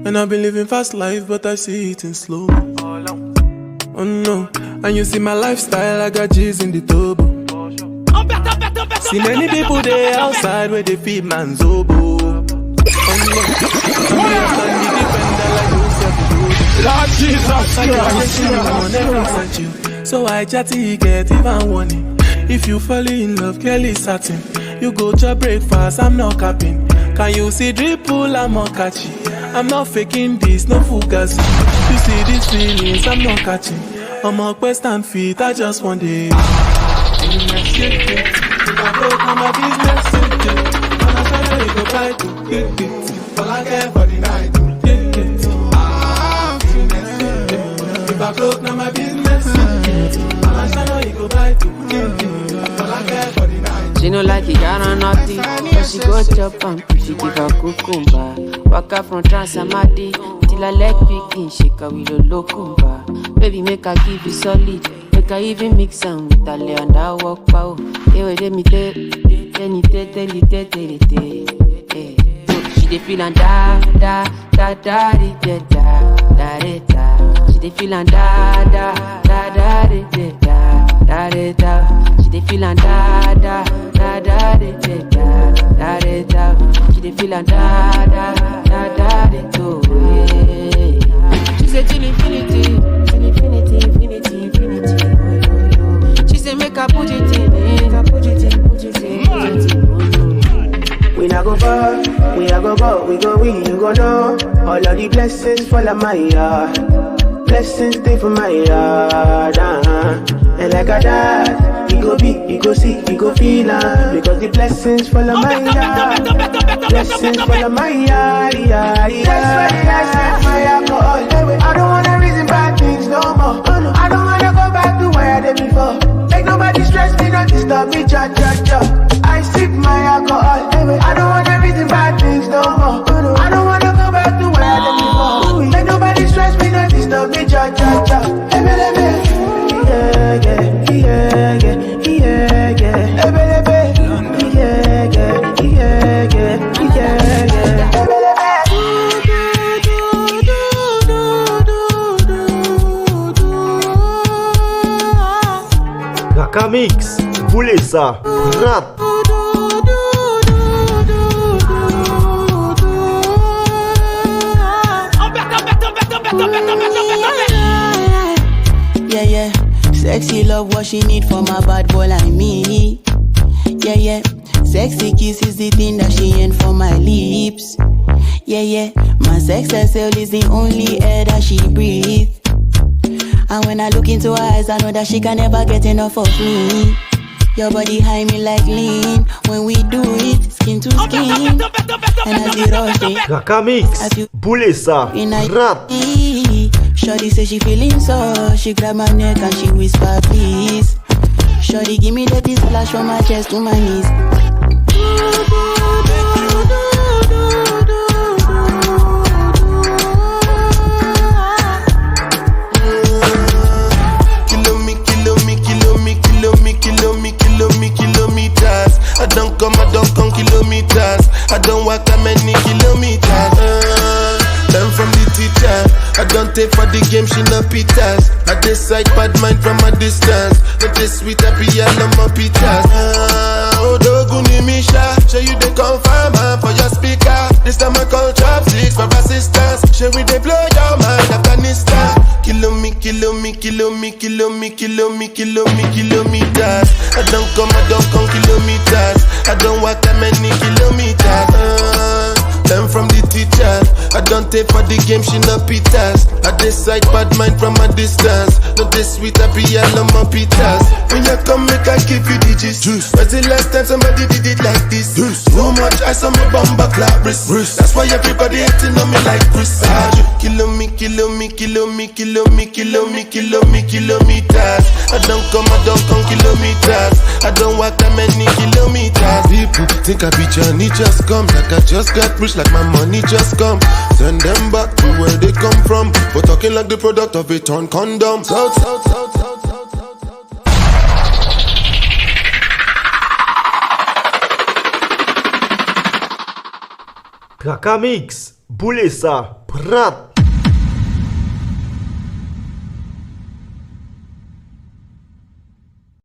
And I've been living fast life, but I see it in slow. Oh no, and you see my lifestyle, I got G's in the turbo. See many people there outside where they feed man's oboe. Oh no, Lord Jesus Christ. So I chatty get even warning. If you fall in love, Kelly satin. You go to breakfast, I'm not capping. Can you see dripple, I'm not catchy. I'm not faking this, no fugazi. You see these feelings, I'm not catching. I'm a quest and feet, I just want it. If I broke on my business, and I try to go try to get it. All I care for the night, get it. If I broke on my business, and I try to go try to get it. All I care for the night. She no like kijan or nothing, but she go chop and she give her cucumber. Waka from Transamadi till her leg picking, shake her with a locumba. Baby, make her give you solid, make her even mix am with her lay and her walk pow. Hey, wait, let me tell you. She dey feel and da da da da da da da da. She dey feel and da da da da da da da. She dey feel and da da da da da da da. She dey feel and da da da da da. She say till infinity, till infinity, infinity, infinity. She say make her put it in, make her put it in, put it in, put it in. We not go far, we not go go, we go win, you go know. All of the blessings fall on my yard. Blessings stay for my yard, And like a dad, you go big, you go see, you go feel because the blessings fall on my yard. Blessings fall on my yard, That's why I set my alcohol. I don't wanna reason bad things no more. I don't wanna go back to where I did before. Make nobody stress me, not disturb me, cha. I sip my alcohol. I don't wanna reason bad things no more. I don't wanna go back to where I did before. Make nobody stress me, not disturb me, cha. Trakamix, voulez ça, rap. Yeah, sexy love what she need from a bad boy like me. Yeah, sexy kiss is the thing that she ain't for my lips. Yeah, my sex herself is the only air that she breathes. And when I look into her eyes, I know that she can never get enough of me. Your body high me like lean. When we do it, skin to skin. And as you rush it, Trakamix, voulez ça, rap. Shorty say she feeling so. She grab my neck and she whisper please. Shorty give me that splash from my chest to my knees. Kilometers. I don't come kilometers. I don't walk that many kilometers. Learn from the teacher. I don't take for the game, she no pitas. I decide bad mind from a distance. Not this sweet happy yellow my pitas. Oh, Doguni Misha, show you the confirm for your speaker. This time I call chopsticks for assistance. Show we they blow your mind, Afghanistan. Kilometers. I don't come kilometers. I don't walk that many kilometers. Learn from the teacher. I don't take for the game, she no pitas. I decide bad mind from a distance. Not this sweet happy yellow my pitas. When you come make I give you digits. When's the last time somebody did it like this? Too much ice on my bumper clap wrist. That's why everybody hating on me like Chris. Kilometers. I don't come kilometers. I don't walk that many kilometers. People think I be Johnny just come. Like I just got rich, like my money just come. Send them back to where they come from. For talking like the product of a torn condom. South. Trakamix, voulez ça. Berat.